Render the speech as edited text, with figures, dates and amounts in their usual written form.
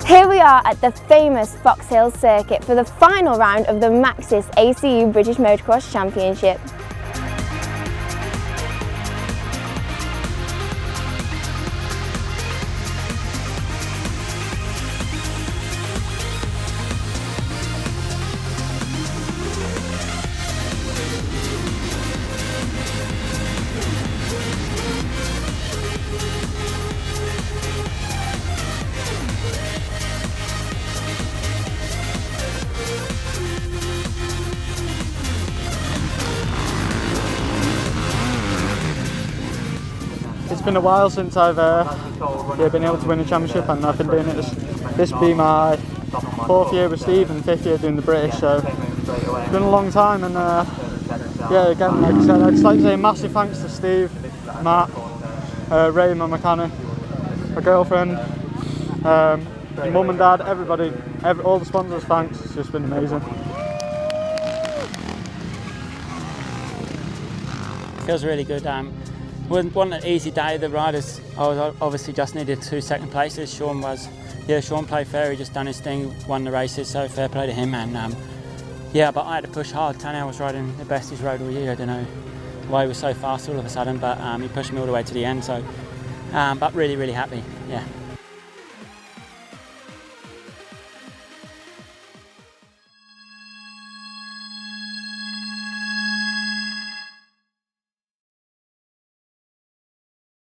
Here we are at the famous Foxhill circuit for the final round of the Maxxis ACU British Motocross Championship. It's been a while since I've been able to win a championship, and I've been doing it. This will be my 4th year with Steve and 5th year doing the British, so it's been a long time. And yeah, again, like I said, I'd just like to say a massive thanks to Steve, Matt, Ray, my mechanic, my girlfriend, mum and dad, everybody, all the sponsors. Thanks. It's just been amazing. Feels really good. Wasn't an easy day. The riders, I was obviously just needed 2 second places. Sean played fair. He just done his thing, won the races, so fair play to him. And yeah, but I had to push hard. Tanner was riding the best he's rode all year. I don't know why he was so fast all of a sudden, but he pushed me all the way to the end. So, but really happy. Yeah.